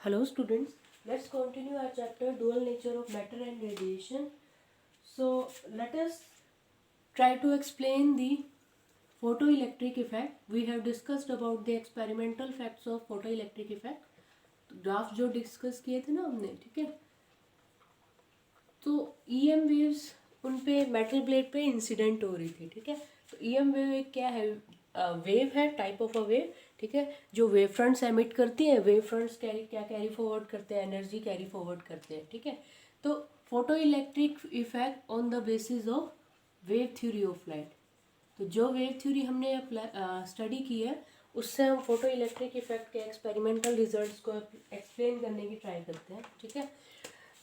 Hello students, let's continue our chapter dual nature of matter and radiation. So let us try to explain the photoelectric effect. We have discussed about the experimental facts of photoelectric effect. Graph जो discuss किए थे ना हमने, ठीक है, तो EM waves उन पे मेटल प्लेट पे इंसिडेंट हो रही थी, ठीक है। तो EM वेव एक क्या है, वेव है, टाइप ऑफ अ वेव, ठीक है, जो वेव फ्रंट्स एमिट करती है। वेव फ्रंट्स कैरी फॉरवर्ड करते हैं, एनर्जी कैरी फॉरवर्ड करते हैं, ठीक है। तो photo electric effect on the basis of wave theory of light. तो जो वेव थ्योरी हमने स्टडी की है उससे हम फोटो इलेक्ट्रिक इफेक्ट के एक्सपेरिमेंटल रिजल्ट्स को एक्सप्लेन करने की ट्राई करते हैं, ठीक है।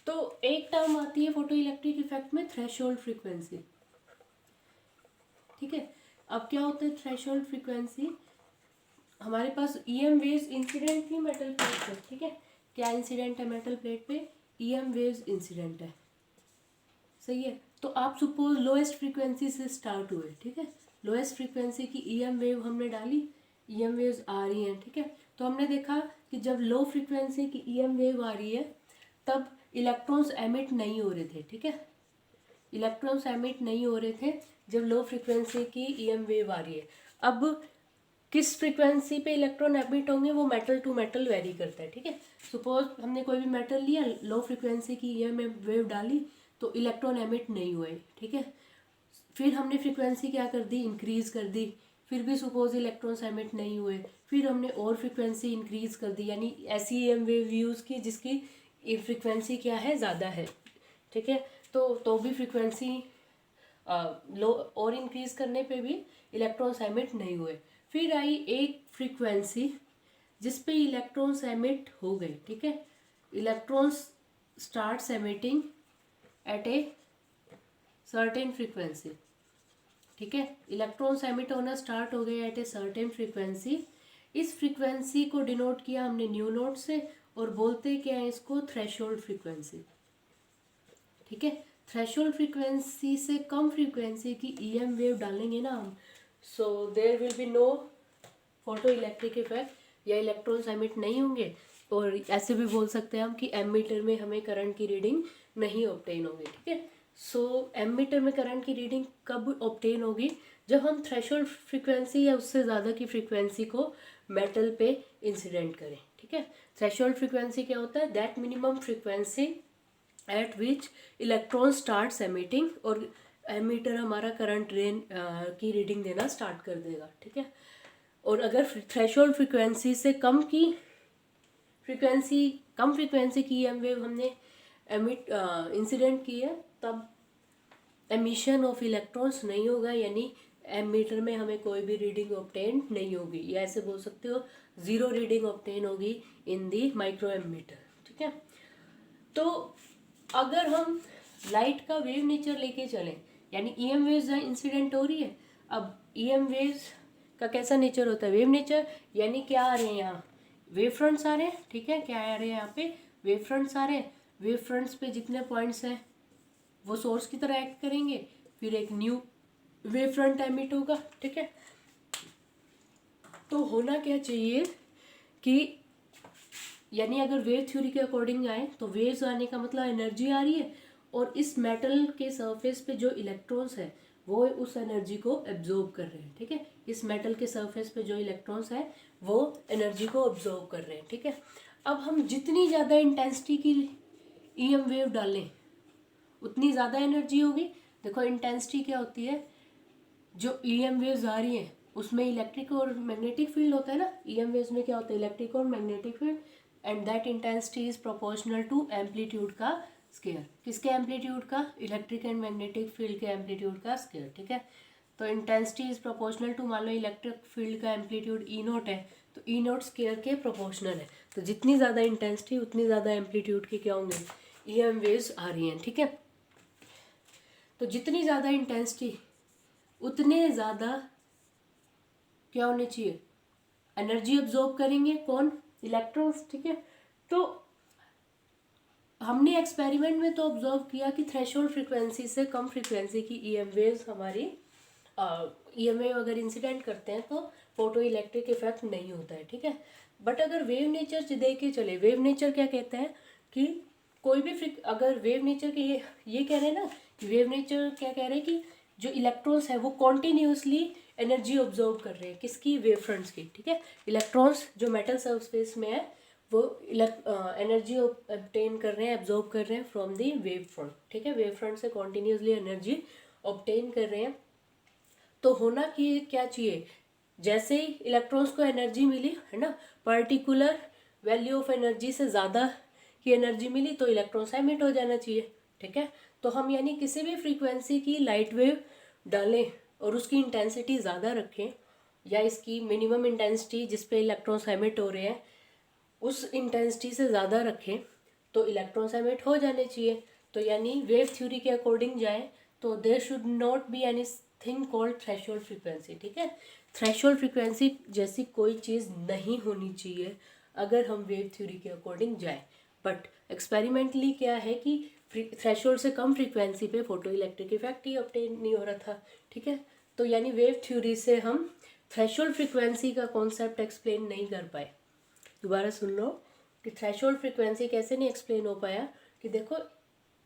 तो एक टर्म आती है फोटो इलेक्ट्रिक इफेक्ट में, थ्रेशोल्ड फ्रीक्वेंसी, ठीक है। अब क्या होता है थ्रेशोल्ड फ्रीक्वेंसी, हमारे पास ईएम वेव्स इंसिडेंट थी मेटल प्लेट पे, ठीक है। क्या इंसिडेंट है मेटल प्लेट पे, ईएम वेव्स इंसिडेंट है, सही है। तो आप सपोज लोएस्ट फ्रीक्वेंसी से स्टार्ट हुए, ठीक है, लोएस्ट फ्रीक्वेंसी की ईएम वेव हमने डाली, ईएम वेव्स आ रही हैं, ठीक है। तो हमने देखा कि जब लो फ्रीक्वेंसी की ईएम वेव आ रही है तब इलेक्ट्रॉन्स एमिट नहीं हो रहे थे, ठीक है, इलेक्ट्रॉन्स एमिट नहीं हो रहे थे जब लो फ्रीक्वेंसी की ईएम वेव आ रही है। अब किस फ्रीक्वेंसी पे इलेक्ट्रॉन एमिट होंगे वो मेटल टू मेटल वेरी करता है, ठीक है। सपोज हमने कोई भी मेटल लिया, लो फ्रीक्वेंसी की ईएम वेव डाली तो इलेक्ट्रॉन एमिट नहीं हुए, ठीक है। फिर हमने फ्रीक्वेंसी क्या कर दी, इंक्रीज कर दी, फिर भी सपोज इलेक्ट्रॉन्स एमिट नहीं हुए, फिर हमने और फ्रीक्वेंसी इंक्रीज कर दी, यानी ऐसी ईएम वेव यूज़ की जिसकी फ्रीक्वेंसी क्या है, ज़्यादा है, ठीक है। तो भी फ्रीक्वेंसी लो और इंक्रीज करने पे भी इलेक्ट्रॉन्स एमिट नहीं हुए। फिर आई एक फ्रीक्वेंसी जिस पे इलेक्ट्रॉन्स एमिट हो गए, ठीक है, electrons starts emitting at a certain frequency, ठीक है, इलेक्ट्रॉन्स एमिट होना स्टार्ट हो गए एट ए सर्टेन फ्रीक्वेंसी। इस फ्रीक्वेंसी को डिनोट किया हमने न्यू नोट से और बोलते क्या है इसको, थ्रेशोल्ड फ्रीक्वेंसी, ठीक है। थ्रेशोल्ड फ्रीक्वेंसी से कम फ्रीक्वेंसी की ईएम वेव डालेंगे ना हम, so there will be no photo electric effect, या इलेक्ट्रॉन्स एमिट नहीं होंगे। और ऐसे भी बोल सकते हैं हम कि एमीटर में हमें करंट की रीडिंग नहीं ऑब्टेन होगी, ठीक है। सो एमीटर में करंट की रीडिंग कब ऑब्टेन होगी, जब हम थ्रेशोल्ड फ्रीक्वेंसी या उससे ज़्यादा की फ्रीक्वेंसी को मेटल पे इंसिडेंट करें, ठीक है। थ्रेशोल्ड फ्रीक्वेंसी क्या होता है, that minimum frequency eight which electron starts emitting, और एमीटर हमारा करंट रेन की रीडिंग देना स्टार्ट कर देगा, ठीक है। और अगर थ्रेशोल्ड फ्रीक्वेंसी से कम फ्रीक्वेंसी की ईएम वेव हमने एमिट इंसिडेंट की है तब एमिशन ऑफ इलेक्ट्रॉन्स नहीं होगा, यानी एमीटर में हमें कोई भी रीडिंग ऑब्टेन नहीं होगी, या ऐसे बोल सकते हो ज़ीरो रीडिंग ऑब्टेन होगी इन दी माइक्रो एमीटर, ठीक है। तो अगर हम लाइट का वेव नेचर लेके चलें, यानी ईएम वेव्स इंसिडेंट हो रही है, अब ईएम वेव्स का कैसा नेचर होता है, वेव नेचर, यानी क्या आ रहे हैं यहाँ, वेव फ्रंट्स आ रहे हैं, ठीक है, क्या आ रहे हैं यहाँ पे, वेव फ्रंट्स आ रहे हैं। वेव फ्रंट्स पे जितने पॉइंट्स हैं वो सोर्स की तरह एक्ट करेंगे, फिर एक न्यू वेव फ्रंट एमिट होगा, ठीक है। तो होना क्या चाहिए कि, यानी अगर वेव थ्योरी के अकॉर्डिंग आए तो वेव्स आने का मतलब एनर्जी आ रही है, और इस मेटल के सरफेस पे जो इलेक्ट्रॉन्स है वो उस एनर्जी को एब्जॉर्ब कर रहे हैं, ठीक है। इस मेटल के सरफेस पे जो इलेक्ट्रॉन्स है वो एनर्जी को एब्जॉर्ब कर रहे हैं, ठीक है। अब हम जितनी ज़्यादा इंटेंसिटी की ईएम वेव डालें उतनी ज़्यादा एनर्जी होगी। देखो इंटेंसिटी क्या होती है, जो ईएम वेव्स आ रही हैं उसमें इलेक्ट्रिक और मैग्नेटिक फील्ड होता है ना, ईएम वेव्स में क्या होता है, इलेक्ट्रिक और magnetic field, and that intensity is proportional to amplitude का स्केयर। किसके एम्पलीट्यूड का, इलेक्ट्रिक एंड मैग्नेटिक फील्ड के एम्पलीट्यूड का स्केयर, ठीक है। तो इंटेंसिटी इज प्रोपोर्शनल टू, मान लो इलेक्ट्रिक फील्ड का एम्पलीट्यूड ई नोट है तो ई नोट स्केयर के प्रोपोर्शनल है। तो जितनी ज़्यादा इंटेंसिटी उतनी ज़्यादा एम्पलीट्यूड की क्या होंगे, ईएम वेव्स आ रही हैं, ठीक है। तो जितनी ज़्यादा इंटेंसिटी उतने ज़्यादा क्या होने चाहिए, एनर्जी एब्जॉर्ब करेंगे कौन, इलेक्ट्रॉन्स, ठीक है। तो हमने एक्सपेरिमेंट में तो ऑब्जर्व किया कि थ्रेशोल्ड फ्रीक्वेंसी से कम फ्रीक्वेंसी की ईएम वेव्स हमारी ईएम वेव अगर इंसिडेंट करते हैं तो फोटो इलेक्ट्रिक इफेक्ट नहीं होता है, ठीक है। बट अगर वेव नेचर दे के चले, वेव नेचर क्या कहता है कि कोई भी अगर वेव नेचर के ये कह रहे हैं ना कि वेव नेचर क्या कह रहे हैं कि जो इलेक्ट्रॉन्स है वो कॉन्टिन्यूसली एनर्जी ऑब्जर्व कर रहे हैं, किसकी, वेव फ्रंट्स की, ठीक है। इलेक्ट्रॉन्स जो मेटल सरफेस में है वो एनर्जी ऑब्टेन कर रहे हैं, एब्जॉर्ब कर रहे हैं फ्रॉम दी वेव फ्रंट, ठीक है। वेव फ्रंट से कॉन्टिन्यूसली एनर्जी ऑब्टेन कर रहे हैं। तो होना कि क्या चाहिए, जैसे ही इलेक्ट्रॉन्स को एनर्जी मिली है ना, पर्टिकुलर वैल्यू ऑफ एनर्जी से ज़्यादा की एनर्जी मिली तो इलेक्ट्रॉन्स एमिट हो जाना चाहिए, ठीक है। तो हम यानी किसी भी फ्रीक्वेंसी की लाइट वेव डालें और उसकी इंटेंसिटी ज़्यादा रखें, या इसकी मिनिमम इंटेंसिटी जिस पे इलेक्ट्रॉन्स एमिट हो रहे हैं उस इंटेंसिटी से ज़्यादा रखें तो इलेक्ट्रॉन्स एमिट हो जाने चाहिए। तो यानी वेव थ्योरी के अकॉर्डिंग जाए तो there should not be any thing called threshold frequency, ठीक है। थ्रेशोल्ड फ्रीक्वेंसी जैसी कोई चीज़ नहीं होनी चाहिए अगर हम वेव थ्योरी के अकॉर्डिंग जाए। बट एक्सपेरिमेंटली क्या है कि थ्रेशोल्ड से कम फ्रीक्वेंसी पे फोटो इलेक्ट्रिक इफेक्ट ही ऑब्टेन नहीं हो रहा था, ठीक है। तो यानी वेव थ्योरी से हम थ्रेशोल्ड फ्रीक्वेंसी का कॉन्सेप्ट एक्सप्लेन नहीं कर पाए। दोबारा सुन लो कि थ्रेशोल्ड फ्रीक्वेंसी कैसे नहीं एक्सप्लेन हो पाया, कि देखो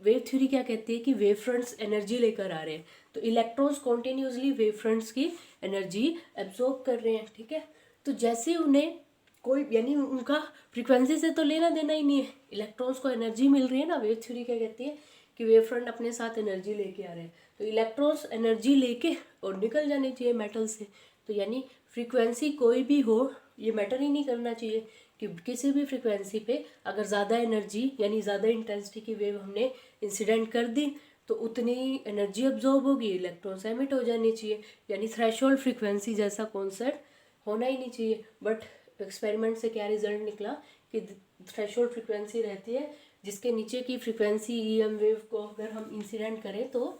वेव थ्योरी क्या कहती है कि वेव फ्रंट्स एनर्जी लेकर आ रहे हैं, तो इलेक्ट्रॉन्स कॉन्टिन्यूसली वेव फ्रंट्स की एनर्जी एब्जॉर्ब कर रहे हैं, ठीक है। तो जैसे उन्हें कोई यानी उनका फ्रीक्वेंसी से तो लेना देना ही नहीं है, इलेक्ट्रॉन्स को एनर्जी मिल रही है ना। वेव थ्योरी क्या कहती है कि वेव फ्रंट अपने साथ एनर्जी लेके आ रहे हैं, तो इलेक्ट्रॉन्स एनर्जी लेके और निकल जाने चाहिए मेटल से। तो यानी फ्रीक्वेंसी कोई भी हो ये मैटर ही नहीं करना चाहिए कि किसी भी फ्रीक्वेंसी पे अगर ज़्यादा एनर्जी यानी ज़्यादा इंटेंसिटी की वेव हमने इंसिडेंट कर दी तो उतनी एनर्जी अब्जॉर्ब होगी, इलेक्ट्रॉन्स एमिट हो जानी चाहिए। यानी थ्रेशोल्ड फ्रीक्वेंसी जैसा कॉन्सेप्ट होना ही नहीं चाहिए। बट एक्सपेरिमेंट से क्या रिजल्ट निकला कि थ्रेशोल्ड फ्रीक्वेंसी रहती है जिसके नीचे की फ्रीक्वेंसी ईएम वेव को अगर हम इंसिडेंट करें तो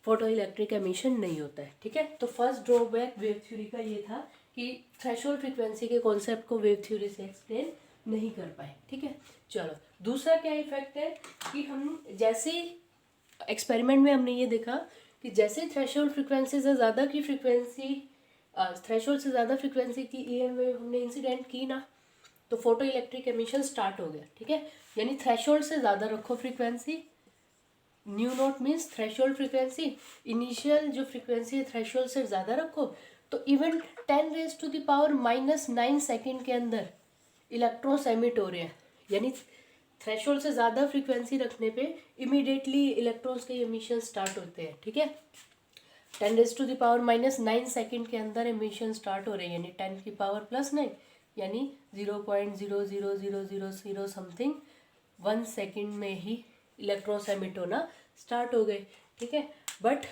फोटो इलेक्ट्रिक एमिशन नहीं होता है, ठीक है। तो फर्स्ट ड्रॉबैक वेव थ्योरी का ये था कि थ्रेशोल्ड फ्रीक्वेंसी के कॉन्सेप्ट को वेव थ्योरी से एक्सप्लेन नहीं कर पाए, ठीक है। चलो दूसरा क्या इफेक्ट है कि हम जैसे एक्सपेरिमेंट में हमने ये देखा कि जैसे थ्रेशोल्ड फ्रीक्वेंसी से ज़्यादा की फ्रीक्वेंसी थ्रेशोल्ड से ज़्यादा फ्रीक्वेंसी की ईएम वेव हमने इंसिडेंट की ना तो फोटो इलेक्ट्रिक एमिशन स्टार्ट हो गया, ठीक है। यानी थ्रेशोल्ड से ज़्यादा रखो frequency, new note means threshold frequency, initial जो फ्रीक्वेंसी है थ्रेशोल्ड से ज़्यादा रखो तो इवन 10⁻⁻⁹ सेकेंड के अंदर इलेक्ट्रॉन्स एमिट हो रहे हैं। यानी थ्रेशोल्ड से ज़्यादा फ्रीक्वेंसी रखने पे इमीडिएटली इलेक्ट्रॉन्स के एमिशन स्टार्ट होते हैं, ठीक है। 10⁻⁹ सेकेंड के अंदर एमिशन स्टार्ट हो रहे हैं, यानी 10⁻+9 यानी 0.0000 समथिंग 1 सेकेंड में ही इलेक्ट्रॉन्स एमिट होना स्टार्ट हो गए, ठीक है। बट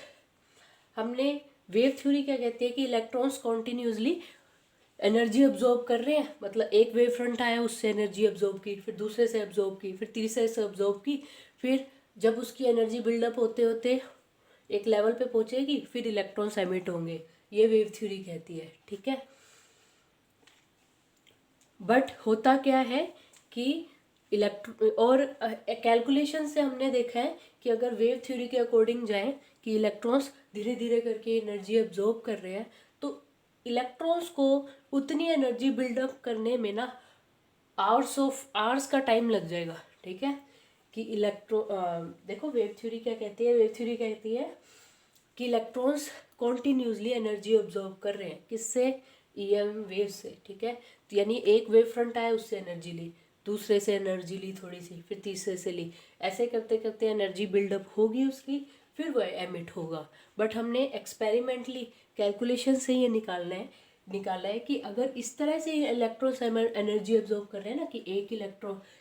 हमने वेव थ्योरी क्या कहती है कि इलेक्ट्रॉन्स कॉन्टिन्यूसली एनर्जी अब्जॉर्ब कर रहे हैं, मतलब एक वेव फ्रंट आया उससे एनर्जी अब्जॉर्ब की, फिर दूसरे से अब्जॉर्ब की, फिर तीसरे से अब्जॉर्ब की, फिर जब उसकी एनर्जी बिल्डअप होते होते एक लेवल पे पहुंचेगी फिर इलेक्ट्रॉन्स एमिट होंगे, ये वेव थ्योरी कहती है, ठीक है। बट होता क्या है कि और कैलकुलेशन से हमने देखा है कि अगर वेव थ्योरी के अकॉर्डिंग जाएं कि इलेक्ट्रॉन्स धीरे धीरे करके एनर्जी एब्जॉर्ब कर रहे हैं तो इलेक्ट्रॉन्स को उतनी एनर्जी बिल्डअप करने में ना आवर्स का टाइम लग जाएगा, ठीक है। कि देखो वेव थ्योरी क्या कहती है, वेव थ्योरी कहती है कि इलेक्ट्रॉन्स कॉन्टिन्यूसली एनर्जी ऑब्जर्व कर रहे हैं, किससे, ईएम वेव से, ठीक है। तो यानी एक वेव फ्रंट आया उससे एनर्जी ली, दूसरे से एनर्जी ली थोड़ी सी, फिर तीसरे से ली, ऐसे करते करते एनर्जी बिल्डअप होगी उसकी, फिर वह एमिट होगा। बट हमने एक्सपेरिमेंटली कैलकुलेशन से ये निकाला है कि अगर इस तरह से इलेक्ट्रॉन्स एनर्जी ऑब्जर्व कर रहे हैं ना कि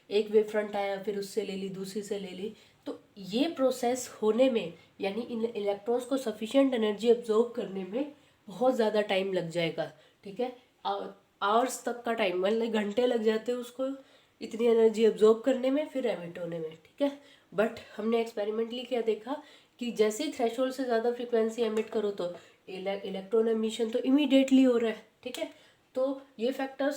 एक वेव फ्रंट आया फिर उससे ले ली दूसरी से ले ली, तो ये प्रोसेस होने में यानी इन इलेक्ट्रॉन्स को सफिशिएंट एनर्जी ऑब्जर्व करने में बहुत ज़्यादा टाइम लग जाएगा, ठीक है। आवर्स तक का टाइम, मतलब घंटे लग जाते हैं उसको इतनी एनर्जी ऑब्जर्व करने में फिर एमिट होने में, ठीक है। बट हमने एक्सपेरिमेंटली क्या देखा कि जैसे ही थ्रेशोल्ड से ज़्यादा फ्रीक्वेंसी एमिट करो तो इलेक्ट्रॉन एमिशन तो इमीडिएटली हो रहा है, ठीक है। तो ये फैक्टर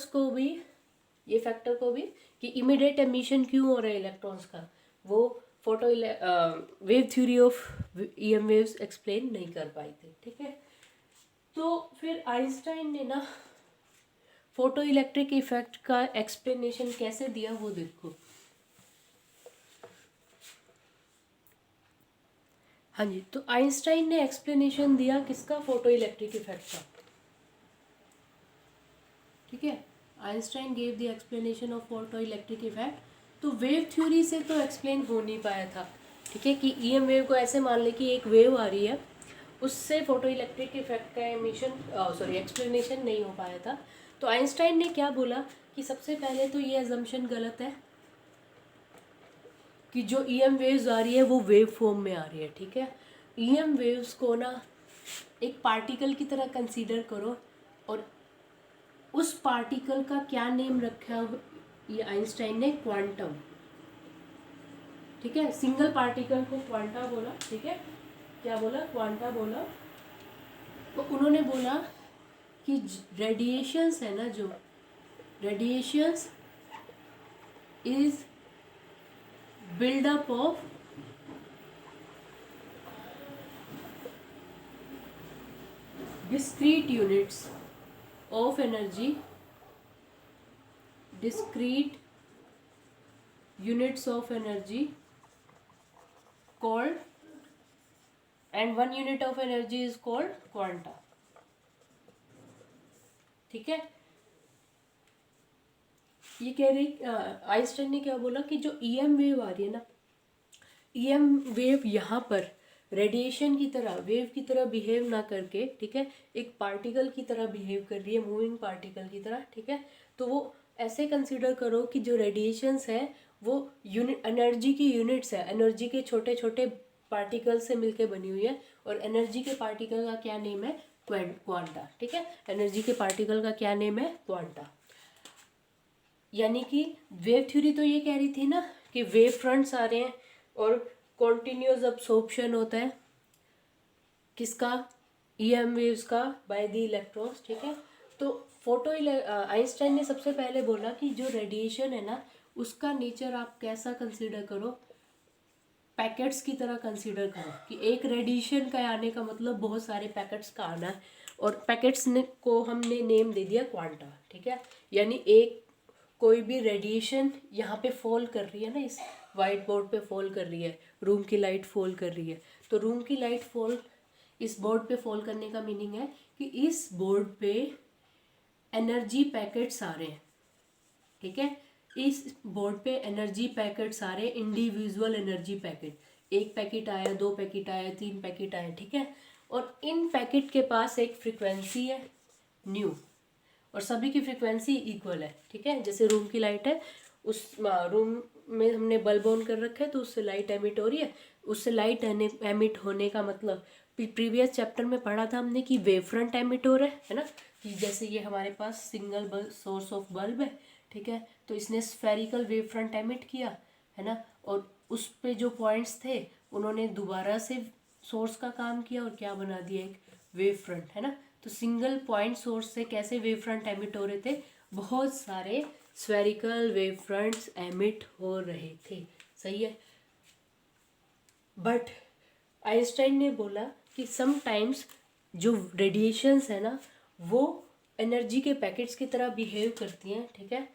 को भी कि इमीडिएट एमिशन क्यों हो रहा है इलेक्ट्रॉन्स का, वो wave theory of EM waves explain नहीं कर पाई थी, ठीक है। तो फिर आइंस्टाइन ने ना फोटो इलेक्ट्रिक इफेक्ट का एक्सप्लेनेशन कैसे दिया वो देखो। हाँ जी, तो आइंस्टाइन ने एक्सप्लेनेशन दिया किसका, फोटो इलेक्ट्रिक इफेक्ट का, ठीक है। Einstein gave the explanation of photo electric effect. तो वेव थ्योरी से तो एक्सप्लेन हो नहीं पाया था, ठीक है, कि ईएम वेव को ऐसे मान ले कि एक वेव आ रही है, उससे फोटो इलेक्ट्रिक इफेक्ट का एक्सप्लेनेशन नहीं हो पाया था। तो आइंस्टाइन ने क्या बोला कि सबसे पहले तो ये अजम्पशन गलत है कि जो ईएम वेव्स आ रही है वो वेव फॉर्म में आ रही है, ठीक है। ईएम वेव्स को ना एक पार्टिकल की तरह कंसीडर करो, और उस पार्टिकल का क्या नेम रखा ये आइंस्टाइन ने, क्वांटम, ठीक है। सिंगल पार्टिकल को क्वांटा बोला, ठीक है, क्या बोला, क्वांटा बोला। तो उन्होंने बोला कि रेडिएशंस है ना, जो radiations is buildup of discrete units of energy, discrete units of energy called, and one unit of energy is called quanta, ठीक है। ये कह रही आइंस्टाइन ने क्या बोला कि जो ईएम वेव आ रही है ना, ईएम वेव यहाँ पर रेडिएशन की तरह, वेव की तरह बिहेव ना करके, ठीक है, एक पार्टिकल की तरह बिहेव कर रही है, मूविंग पार्टिकल की तरह, ठीक है। तो वो ऐसे कंसीडर करो कि जो रेडिएशंस है वो यूनिट एनर्जी की यूनिट्स है, एनर्जी के छोटे छोटे पार्टिकल से मिलके बनी हुई है। और एनर्जी के पार्टिकल का क्या नेम है, क्वांटा, ठीक है। एनर्जी के पार्टिकल का क्या नेम है, क्वांटा। यानी कि वेव थ्योरी तो ये कह रही थी ना कि वेव फ्रंट्स आ रहे हैं और कॉन्टिन्यूस अब्सॉर्प्शन होता है किसका, ईएम वेव्स का, बाय द इलेक्ट्रॉन्स, ठीक है। तो आइंस्टाइन ने सबसे पहले बोला कि जो रेडिएशन है ना, उसका नेचर आप कैसा कंसीडर करो, पैकेट्स की तरह कंसीडर करो, कि एक रेडिएशन का आने का मतलब बहुत सारे पैकेट्स का आना है, और पैकेट्स ने को हमने नेम दे दिया क्वांटा, ठीक है। यानी एक कोई भी रेडिएशन यहाँ पे फॉल कर रही है ना, इस वाइट बोर्ड पे फॉल कर रही है, रूम की लाइट फॉल कर रही है, तो रूम की लाइट फॉल इस बोर्ड पे फॉल करने का मीनिंग है कि इस बोर्ड पे एनर्जी पैकेट्स आ रहे हैं, ठीक है। इस बोर्ड पे एनर्जी पैकेट्स आ रहे हैं, इंडिविजुअल एनर्जी पैकेट, एक पैकेट आया, दो पैकेट आया, तीन पैकेट आए, ठीक है। और इन पैकेट के पास एक फ्रिक्वेंसी है न्यू, और सभी की फ्रिक्वेंसी इक्वल है, ठीक है। जैसे रूम की लाइट है, उस रूम में हमने बल्ब ऑन कर रखा है तो उससे लाइट एमिट हो रही है, उससे लाइट एमिट होने का मतलब प्रीवियस चैप्टर में पढ़ा था हमने कि वेव फ्रंट एमिट हो रहा है ना, कि जैसे ये हमारे पास single bulb source of bulb है, ठीक है, तो इसने स्फेरिकल वेव फ्रंट एमिट किया है ना, और उस पे जो पॉइंट्स थे उन्होंने दोबारा से सोर्स का काम किया और क्या बना दिया, एक वेव फ्रंट, है ना। तो सिंगल पॉइंट सोर्स से कैसे वेव फ्रंट एमिट हो रहे थे, बहुत सारे स्फेरिकल वेव फ्रंट्स एमिट हो रहे थे, सही है। बट आइंस्टाइन ने बोला कि समटाइम्स जो रेडिएशंस है ना वो एनर्जी के पैकेट्स की तरह बिहेव करती हैं, ठीक है।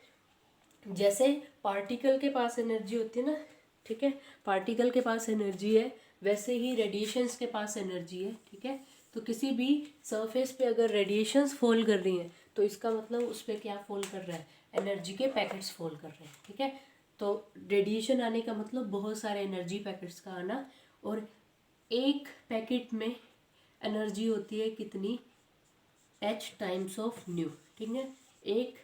जैसे पार्टिकल के पास एनर्जी होती है ना, ठीक है, पार्टिकल के पास एनर्जी है, वैसे ही रेडिएशंस के पास एनर्जी है, ठीक है। तो किसी भी सरफेस पे अगर रेडिएशंस फॉल कर रही हैं तो इसका मतलब उस पर क्या फॉल कर रहा है, एनर्जी के पैकेट्स फॉल कर रहे हैं, ठीक है। तो रेडिएशन आने का मतलब बहुत सारे एनर्जी पैकेट्स का आना, और एक पैकेट में एनर्जी होती है कितनी, h टाइम्स ऑफ न्यू, ठीक है। एक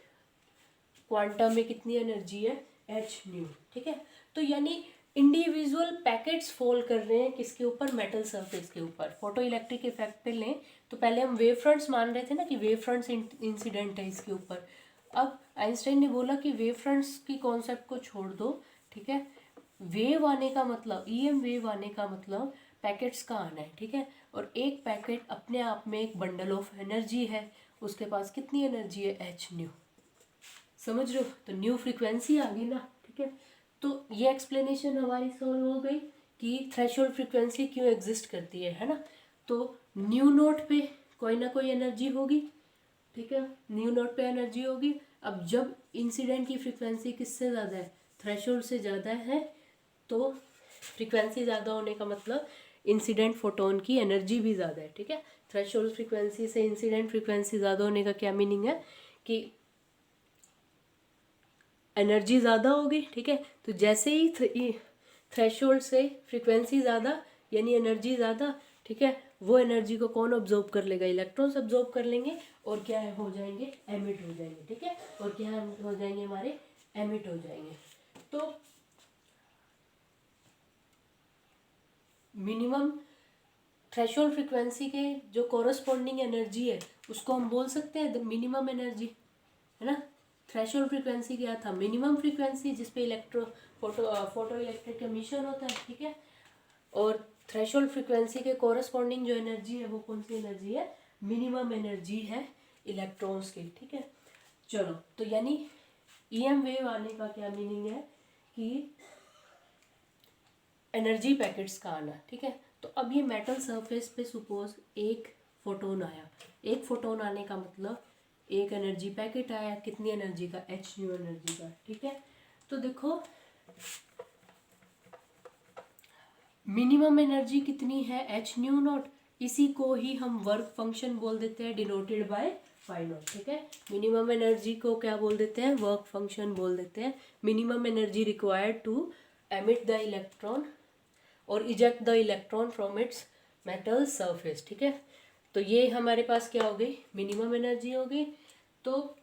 क्वांटम में कितनी एनर्जी है, h न्यू, ठीक है। तो यानी इंडिविजुअल पैकेट्स फॉल कर रहे हैं किसके ऊपर, मेटल सरफेस के ऊपर। फोटो इलेक्ट्रिक इफेक्ट पे लें तो पहले हम वेव फ्रंट्स मान रहे थे ना कि वेव फ्रंट्स इंसिडेंट है इसके ऊपर। अब आइंस्टाइन ने बोला कि वेव फ्रंट्स की कॉन्सेप्ट को छोड़ दो, ठीक है। वेव आने का मतलब, ईएम वेव आने का मतलब पैकेट्स का आना है, ठीक है। और एक पैकेट अपने आप में एक बंडल ऑफ एनर्जी है, उसके पास कितनी एनर्जी है, एच न्यू, समझ रहे हो। तो न्यू फ्रीक्वेंसी आ गई ना, ठीक है। तो ये एक्सप्लेनेशन हमारी सॉल्व हो गई कि थ्रेशोल्ड फ्रीक्वेंसी क्यों एग्जिस्ट करती है ना। तो न्यू नोट पे कोई ना कोई एनर्जी होगी, ठीक है, न्यू नोट पे एनर्जी होगी। अब जब इंसिडेंट की फ्रीक्वेंसी किससे ज़्यादा है, थ्रेशोल्ड से ज़्यादा है, तो फ्रीक्वेंसी ज़्यादा होने का मतलब इंसिडेंट फोटोन की एनर्जी भी ज़्यादा है। ठीक है, थ्रेशोल्ड फ्रीक्वेंसी से इंसिडेंट फ्रीक्वेंसी ज़्यादा होने का क्या मीनिंग है कि एनर्जी ज़्यादा होगी। ठीक है, तो जैसे ही थ्रेशोल्ड से फ्रीक्वेंसी ज़्यादा यानी एनर्जी ज़्यादा, ठीक है, वो एनर्जी को कौन ऑब्जॉर्व कर लेगा, इलेक्ट्रॉन्स ऑब्जॉर्व कर लेंगे और क्या हो जाएंगे, एमिट हो जाएंगे। ठीक है, और क्या हो जाएंगे, हमारे एमिट हो जाएंगे। तो मिनिमम थ्रेशोल्ड फ्रीक्वेंसी के जो कॉरस्पॉन्डिंग एनर्जी है उसको हम बोल सकते हैं मिनिमम एनर्जी, है ना। थ्रेशोल्ड फ्रीक्वेंसी क्या था, मिनिमम फ्रीक्वेंसी जिसपे फोटो इलेक्ट्रिक एमिशन होता है। ठीक है, और थ्रेशोल्ड फ्रीक्वेंसी के कॉरस्पॉन्डिंग जो एनर्जी है वो कौन सी एनर्जी है, मिनिमम एनर्जी है इलेक्ट्रॉन्स की। ठीक है, चलो, तो यानी ईएम वेव आने का क्या मीनिंग है कि एनर्जी पैकेट्स का आना। ठीक है, तो अब ये मेटल सरफेस पे सपोज एक फोटोन आया, एक फोटोन आने का मतलब एक एनर्जी पैकेट आया, कितनी एनर्जी का, एच न्यू एनर्जी का। ठीक है, तो देखो मिनिमम एनर्जी कितनी है, एच न्यू नॉट, इसी को ही हम वर्क फंक्शन बोल देते हैं, डिनोटेड बाय फाई नॉट। ठीक है, मिनिमम एनर्जी को क्या बोल देते हैं, वर्क फंक्शन बोल देते हैं। Minimum energy required to emit the electron और eject the electron from its metal surface. ठीक है, तो ये हमारे पास क्या हो गई, मिनिमम एनर्जी हो गई। तो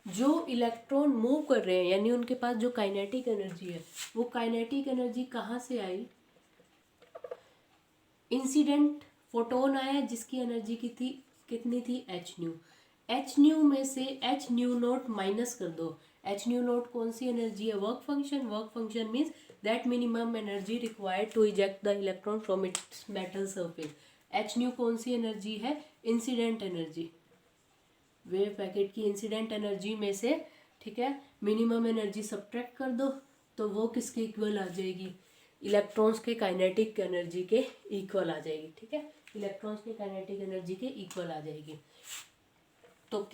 जो इलेक्ट्रॉन मूव कर रहे हैं यानी उनके पास जो काइनेटिक एनर्जी है, वो काइनेटिक एनर्जी कहाँ से आई, इंसिडेंट फोटोन आया जिसकी एनर्जी की थी, कितनी थी, एच न्यू। एच न्यू में से एच न्यू नोट माइनस कर दो। एच न्यू नोट कौन सी एनर्जी है, work function. Work function means that minimum energy required to eject the electron from its metal surface. H nu कौन सी energy है, इंसिडेंट एनर्जी, वेव पैकेट की incident energy में से। ठीक है, मिनिमम एनर्जी सब्ट्रैक्ट कर दो तो वो किसके इक्वल आ जाएगी, इलेक्ट्रॉन्स के काइनेटिक एनर्जी के इक्वल आ जाएगी। ठीक है, इलेक्ट्रॉन्स के काइनेटिक एनर्जी के इक्वल आ जाएगी। तो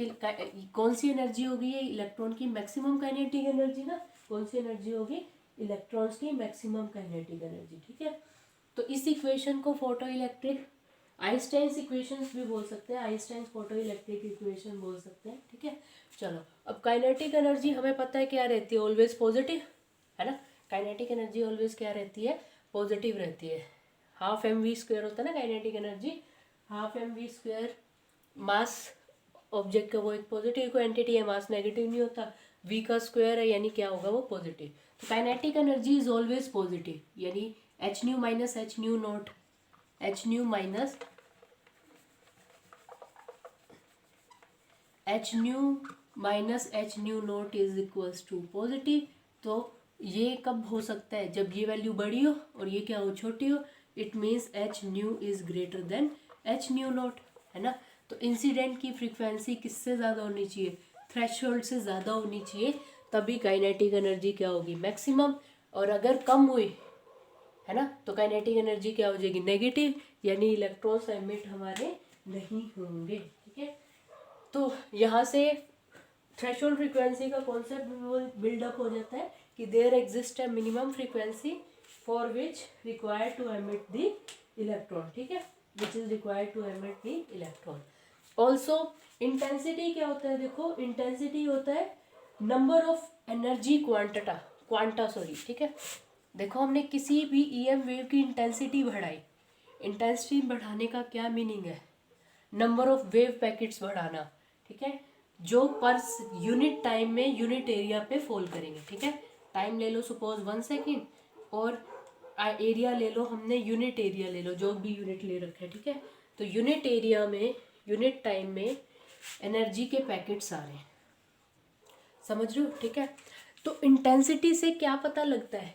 कौन सी एनर्जी होगी ये, इलेक्ट्रॉन की मैक्सिमम काइनेटिक एनर्जी ना, कौन सी एनर्जी होगी, इलेक्ट्रॉन्स की मैक्सिमम काइनेटिक एनर्जी। ठीक है, तो इस इक्वेशन को फोटो इलेक्ट्रिक आइंस्टाइन्स इक्वेशंस भी बोल सकते हैं, आइंस्टाइन्स फोटो इलेक्ट्रिक इक्वेशन बोल सकते हैं। ठीक है, चलो, अब काइनेटिक एनर्जी हमें पता है क्या रहती है, ऑलवेज पॉजिटिव, है ना। काइनेटिक एनर्जी ऑलवेज क्या रहती है, पॉजिटिव रहती है। हाफ एम वी स्क्वायर होता है ना kinetic energy, half M V square, mass object का वो एक पॉजिटिव क्वांटिटी है, मास नेगेटिव नहीं होता, वी का स्क्वायर है यानी क्या होगा, वो पॉजिटिव। तो kinetic energy is always positive, यानी H nu minus H nu not, H nu minus H nu not is equals to positive. तो ये कब हो सकता है, जब ये वैल्यू बड़ी हो और ये क्या हो, छोटी हो। It means H new is greater then H nu not, है ना। तो इंसिडेंट की फ्रीक्वेंसी किससे ज़्यादा होनी चाहिए, थ्रेशोल्ड से ज़्यादा होनी चाहिए, तभी काइनेटिक एनर्जी क्या होगी, मैक्सिमम। और अगर कम हुई, है ना, तो काइनेटिक एनर्जी क्या हो जाएगी, नेगेटिव, यानी इलेक्ट्रॉन्स एमिट हमारे नहीं होंगे। ठीक है, तो यहाँ से थ्रेशोल्ड फ्रीक्वेंसी का कॉन्सेप्ट बिल्डअप हो जाता है कि देयर एग्जिस्ट है minimum frequency for which required to emit the electron. ठीक है, which is required to emit the electron. Also intensity क्या होता है, देखो इंटेंसिटी होता है number of energy quanta sorry. ठीक है, देखो हमने किसी भी ईएम वेव की इंटेंसिटी बढ़ाई, इंटेंसिटी बढ़ाने का क्या मीनिंग है, नंबर ऑफ वेव पैकेट्स बढ़ाना। ठीक है, जो पर यूनिट टाइम में यूनिट एरिया पे फॉल करेंगे। ठीक है, टाइम ले लो सपोज 1 सेकेंड और एरिया ले लो, हमने यूनिट एरिया ले लो, जो भी यूनिट ले रखा है। ठीक है, तो यूनिट एरिया में यूनिट टाइम में एनर्जी के पैकेट्स आ रहे हैं, समझ रहे हो। ठीक है, तो इंटेंसिटी से क्या पता लगता है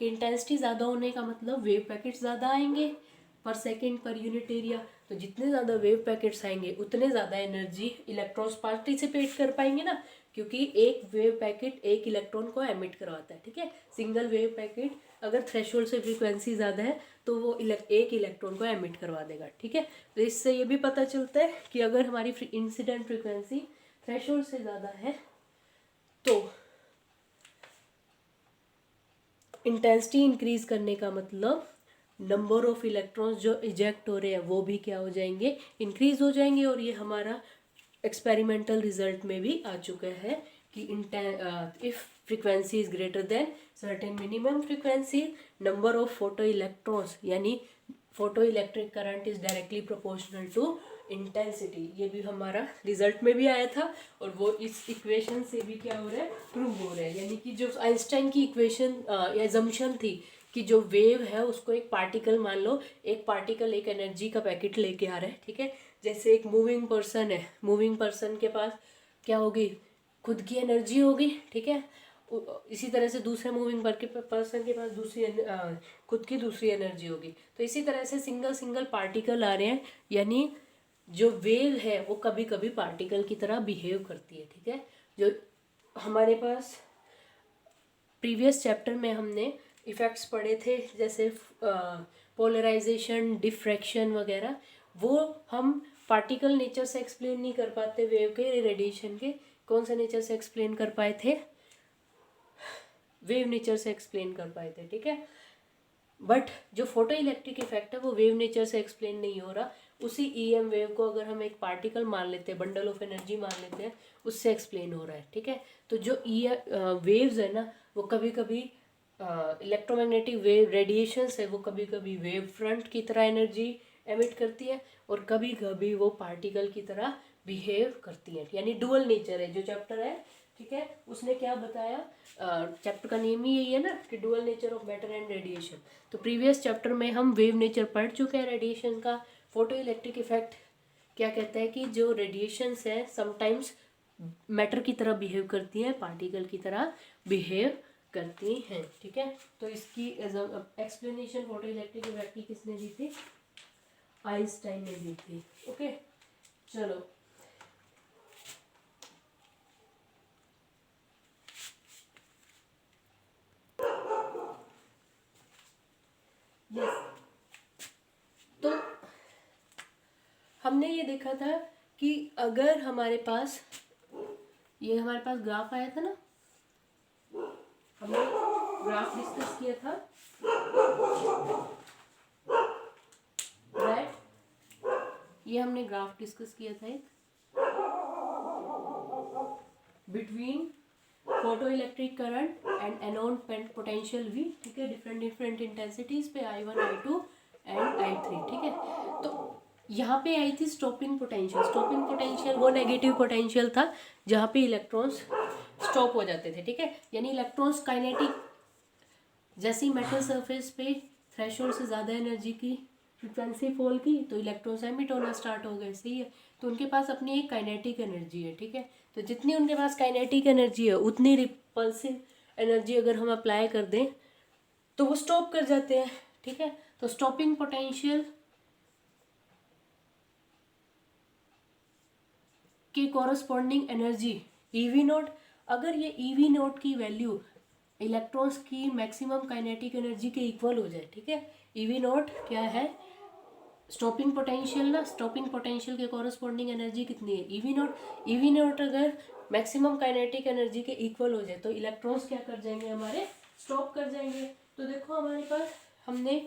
कि इंटेंसिटी ज़्यादा होने का मतलब वेव पैकेट्स ज़्यादा आएंगे पर सेकेंड पर यूनिट एरिया। तो जितने ज़्यादा वेव पैकेट्स आएंगे उतने ज़्यादा एनर्जी इलेक्ट्रॉन्स पार्टिसिपेट कर पाएंगे ना, क्योंकि एक वेव पैकेट एक इलेक्ट्रॉन को एमिट करवाता है, ठीक है। सिंगल वेव पैकेट अगर थ्रेशोल्ड से फ्रीक्वेंसी ज़्यादा है तो वो एक इलेक्ट्रॉन को एमिट करवा देगा, ठीक है। तो इससे ये भी पता चलता है कि अगर हमारी इंसिडेंट फ्रीक्वेंसी थ्रेशोल्ड से ज़्यादा है तो इंटेंसिटी इंक्रीज करने का मतलब नंबर ऑफ इलेक्ट्रॉन्स जो इजेक्ट हो रहे हैं वो भी क्या हो जाएंगे, इंक्रीज हो जाएंगे। और ये हमारा एक्सपेरिमेंटल रिजल्ट में भी आ चुका है कि if frequency is greater than certain minimum frequency, number of photo electrons यानी photo electric current is directly proportional to intensity. ये भी हमारा रिजल्ट में भी आया था और वो इस इक्वेशन से भी क्या हो रहा है, प्रूव हो रहा है। यानी कि जो आइंस्टाइन की इक्वेशन या एजम्पशन थी कि जो वेव है उसको एक पार्टिकल मान लो, एक पार्टिकल एक एनर्जी का पैकेट लेके आ रहा है, ठीक है। जैसे एक मूविंग पर्सन है, मूविंग पर्सन के पास क्या होगी, खुद की एनर्जी होगी, ठीक है। इसी तरह से दूसरे मूविंग पर्सन के पास खुद की दूसरी एनर्जी होगी। तो इसी तरह से सिंगल सिंगल पार्टिकल आ रहे हैं, यानी जो वेव है वो कभी कभी पार्टिकल की तरह बिहेव करती है, ठीक है। जो हमारे पास प्रीवियस चैप्टर में हमने इफ़ेक्ट्स पढ़े थे जैसे पोलराइजेशन, डिफ्रैक्शन वगैरह, वो हम पार्टिकल नेचर से एक्सप्लेन नहीं कर पाते, वेव के, रेडिएशन के कौन से नेचर से एक्सप्लेन कर पाए थे, वेव नेचर से एक्सप्लेन कर पाए थे, ठीक है। बट जो फोटो इलेक्ट्रिक इफेक्ट है वो वेव नेचर से एक्सप्लेन नहीं हो रहा, उसी ईएम वेव को अगर हम एक पार्टिकल मान लेते हैं, बंडल ऑफ एनर्जी मान लेते हैं, उससे एक्सप्लेन हो रहा है, ठीक है। तो जो वेव्स है ना वो कभी कभी इलेक्ट्रोमैग्नेटिक वेव रेडिएशंस है वो कभी कभी वेव फ्रंट की तरह एनर्जी एमिट करती है और कभी कभी वो पार्टिकल की तरह बिहेव करती है, यानी डुअल नेचर है जो चैप्टर है, ठीक है। उसने क्या बताया, चैप्टर का नेम ही यही है ना कि dual nature of matter and radiation. तो प्रीवियस चैप्टर में हम वेव नेचर पढ़ चुके हैं रेडिएशन का। फोटो इलेक्ट्रिक इफेक्ट क्या कहता है कि जो रेडिएशंस है समटाइम्स मैटर की तरह बिहेव करती हैं, पार्टिकल की तरह बिहेव करती हैं, ठीक है। तो इसकी एक्सप्लेनेशन फोटो इलेक्ट्रिक इफेक्ट की किसने दी थी, आइंस्टाइन ने दी थी, ओके। चलो तो हमने ये देखा था कि अगर हमारे पास ग्राफ आया था ना, हमने ग्राफ डिस्कस किया था राइट, ये हमने ग्राफ डिस्कस किया था एक between photo electric current and anode potential V, ठीक है, डिफरेंट इंटेंसिटीज पे I1 I2 एंड I3, ठीक है। तो यहाँ पे आई थी स्टॉपिंग पोटेंशियल वो नेगेटिव पोटेंशियल था जहाँ पे इलेक्ट्रॉन्स स्टॉप हो जाते थे, ठीक है। यानी इलेक्ट्रॉन्स काइनेटिक, जैसे ही मेटल सरफेस पे थ्रेशोल्ड से ज़्यादा एनर्जी की फ्रिक्वेंसी फॉल की तो इलेक्ट्रॉन्स एमिट होना स्टार्ट हो गए, सही है। तो उनके पास अपनी एक काइनेटिक एनर्जी है, ठीक है। तो जितनी उनके पास काइनेटिक एनर्जी है उतनी रिपल्सिव एनर्जी अगर हम अप्लाई कर दें तो वो स्टॉप कर जाते हैं, ठीक है। तो स्टॉपिंग पोटेंशियल के कॉरस्पॉन्डिंग एनर्जी ईवी नोट, अगर ये ईवी नोट की वैल्यू इलेक्ट्रॉन्स की मैक्सिमम काइनेटिक एनर्जी के इक्वल हो जाए, ठीक है। ईवी नोट क्या है, स्टॉपिंग पोटेंशियल ना, स्टॉपिंग पोटेंशियल के कॉरस्पॉन्डिंग एनर्जी कितनी है, ईवी नोट अगर मैक्सिमम काइनेटिक एनर्जी के इक्वल हो जाए तो इलेक्ट्रॉन्स क्या कर जाएंगे, हमारे स्टॉप कर जाएंगे। तो देखो हमारे पास हमने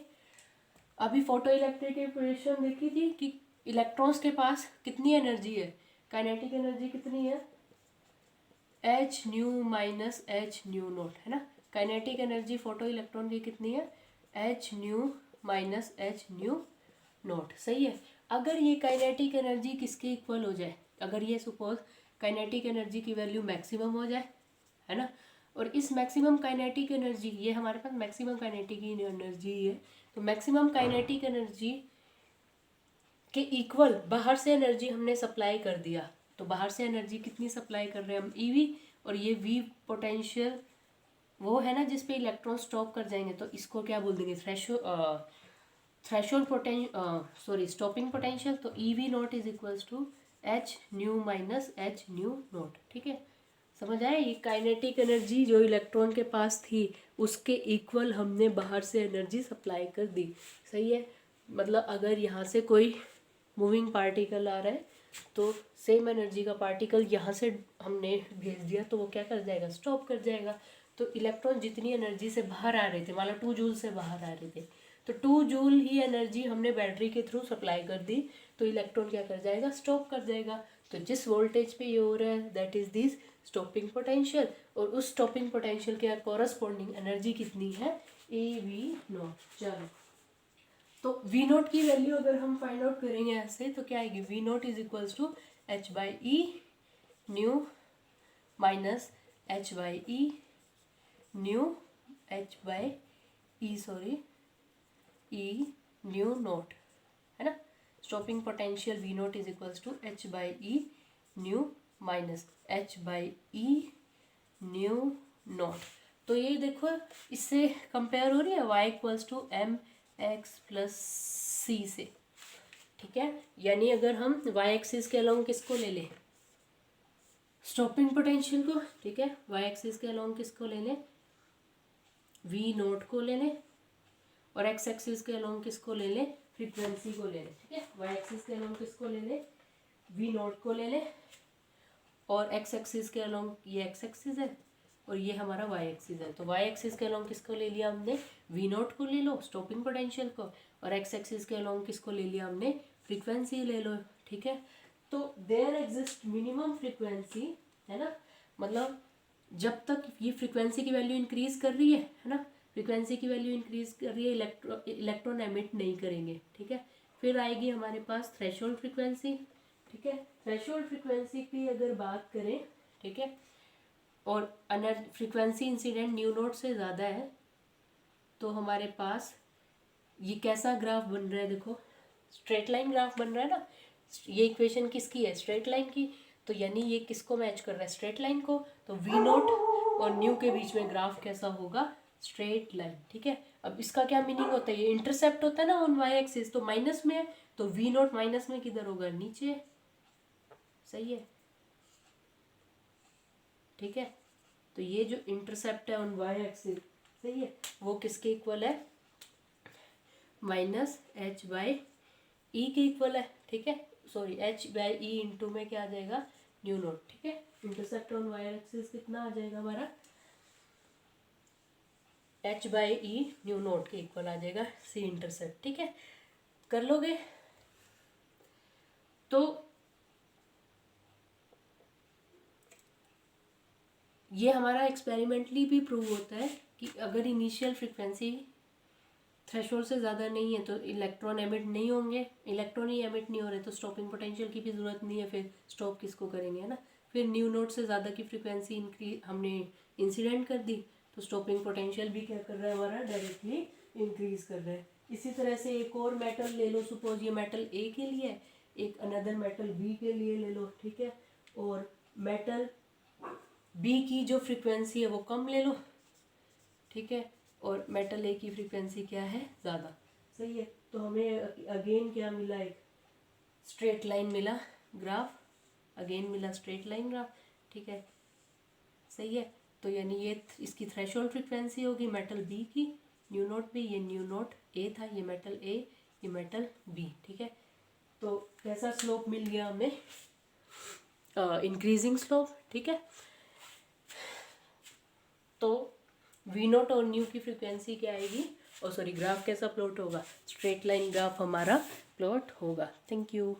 अभी फोटो इलेक्ट्रिक इक्वेशन देखी थी कि इलेक्ट्रॉन्स के पास कितनी एनर्जी है, काइनेटिक एनर्जी कितनी है, H nu minus H nu naught, है ना। काइनेटिक एनर्जी फोटो इलेक्ट्रॉन की कितनी है, H nu minus H nu note, सही है। अगर ये काइनेटिक एनर्जी किसके इक्वल हो जाए, अगर ये सपोज काइनेटिक एनर्जी की वैल्यू मैक्सिमम हो जाए, है ना, और इस मैक्सिमम काइनेटिक एनर्जी, ये हमारे पास मैक्सिमम काइनेटिक एनर्जी है, तो मैक्सिमम काइनेटिक एनर्जी के इक्वल बाहर से एनर्जी हमने सप्लाई कर दिया, तो बाहर से एनर्जी कितनी सप्लाई कर रहे हैं हम, ईवी, और ये वी पोटेंशियल वो है ना जिस पे इलेक्ट्रॉन स्टॉप कर जाएंगे, तो इसको क्या बोल देंगे, थ्रेशोल्ड स्टॉपिंग पोटेंशियल। तो EV naught is equals to H nu minus H nu naught, ठीक है, समझ आया? ये काइनेटिक एनर्जी जो इलेक्ट्रॉन के पास थी उसके इक्वल हमने बाहर से एनर्जी सप्लाई कर दी। सही है? मतलब अगर यहाँ से कोई मूविंग पार्टिकल आ रहा है तो सेम एनर्जी का पार्टिकल यहाँ से हमने भेज दिया तो वो क्या कर जाएगा, स्टॉप कर जाएगा। तो इलेक्ट्रॉन जितनी एनर्जी से बाहर आ रहे थे, मान लो 2 जूल से बाहर आ रहे थे, तो 2 जूल ही एनर्जी हमने बैटरी के थ्रू सप्लाई कर दी तो इलेक्ट्रॉन क्या कर जाएगा, स्टॉप कर जाएगा। तो जिस वोल्टेज पे ये हो रहा है that is this stopping potential, और उस स्टॉपिंग पोटेंशियल के कॉरस्पॉन्डिंग एनर्जी कितनी है, AV0। चलो, तो V0 की वैल्यू अगर हम फाइंड आउट करेंगे ऐसे तो क्या आएगी, V0 is equals to h/e nu minus h/e nu e nu naught, है ना। Stopping potential V0 is equals to h/e nu minus h/e nu naught. तो ये देखो इससे कंपेयर हो रही है y equals to mx plus c से, ठीक है। यानी अगर हम y एक्सिस के अलोंग किसको ले लें, स्टॉपिंग पोटेंशियल को, ठीक है। y एक्सिस के अलोंग किसको ले लें, V0 को ले लें, और x एक्सिस के अलोंग किसको ले लें, फ्रीक्वेंसी को ले लें, ठीक है। y एक्सिस के अलोंग किसको ले लें, V0 को ले लें, और x एक्सिस के अलोंग ये x एक्सिस है और ये हमारा y एक्सिस है। तो y एक्सिस के अलोंग किसको ले लिया हमने, V0 को ले लो स्टॉपिंग पोटेंशियल को, और x एक्सिस के अलोंग किसको ले लिया हमने, फ्रीक्वेंसी ले लो, ठीक है। तो देयर एग्जिस्ट मिनिमम फ्रीक्वेंसी, है ना। मतलब जब तक ये फ्रीक्वेंसी की वैल्यू इंक्रीज कर रही है ना, फ्रीक्वेंसी की वैल्यू इंक्रीज कर रही है, इलेक्ट्रॉन एमिट नहीं करेंगे, ठीक है। फिर आएगी हमारे पास थ्रेशोल्ड फ्रीक्वेंसी, ठीक है। थ्रेशोल्ड फ्रीक्वेंसी की अगर बात करें, ठीक है, और फ्रीक्वेंसी इंसिडेंट न्यू नोट से ज़्यादा है तो हमारे पास ये कैसा ग्राफ बन रहा है, देखो स्ट्रेट लाइन ग्राफ बन रहा है ना। ये इक्वेशन किसकी है, स्ट्रेट लाइन की। तो यानी ये किसको मैच कर रहा है, स्ट्रेट लाइन को। तो V0 और न्यू के बीच में ग्राफ कैसा होगा, स्ट्रेट लाइन, ठीक है। अब इसका क्या मीनिंग होता है, ये इंटरसेप्ट होता है ना ऑन y एक्सिस, तो माइनस में है, तो V0 माइनस में किधर होगा, नीचे, सही है, ठीक है। तो ये जो इंटरसेप्ट है ऑन y एक्सिस, सही है, वो किसके इक्वल है, माइनस h/e के इक्वल है, ठीक है। सॉरी h/e इंटू में क्या आ जाएगा, न्यू नोट, ठीक है। इंटरसेप्ट ऑन y एक्सिस कितना आ जाएगा हमारा, h/e न्यू नोट के इक्वल आ जाएगा c इंटरसेप्ट, ठीक है। कर लोगे। तो ये हमारा एक्सपेरिमेंटली भी प्रूव होता है कि अगर इनिशियल फ्रीक्वेंसी थ्रेशोल्ड से ज़्यादा नहीं है तो इलेक्ट्रॉन एमिट नहीं होंगे, इलेक्ट्रॉन ही एमिट नहीं हो रहे तो स्टॉपिंग पोटेंशियल की भी ज़रूरत नहीं है, फिर स्टॉप किसको करेंगे, है ना। फिर न्यू नोट से ज़्यादा की फ्रीक्वेंसी इंक्रीज हमने इंसिडेंट कर दी तो स्टॉपिंग पोटेंशियल भी क्या कर रहा है हमारा, डायरेक्टली इंक्रीज कर रहा है। इसी तरह से एक और मेटल ले लो, सपोज ये मेटल ए के लिए है, एक अनदर मेटल बी के लिए ले लो, ठीक है। और मेटल बी की जो फ्रीक्वेंसी है वो कम ले लो, ठीक है, और मेटल ए की फ्रीक्वेंसी क्या है, ज़्यादा, सही है। तो हमें अगेन क्या मिला, एक स्ट्रेट लाइन मिला ग्राफ, अगेन मिला स्ट्रेट लाइन ग्राफ, ठीक है, सही है। तो यानी ये इसकी थ्रेशोल्ड फ्रीक्वेंसी होगी मेटल बी की, न्यू नोट भी, ये न्यू नोट ए था, ये मेटल ए, ये मेटल बी, ठीक है। तो कैसा स्लोप मिल गया हमें, इंक्रीजिंग स्लोप, ठीक है। तो V0 और न्यू की फ्रीक्वेंसी क्या आएगी, और सॉरी ग्राफ कैसा प्लॉट होगा, स्ट्रेट लाइन ग्राफ हमारा प्लॉट होगा। Thank you.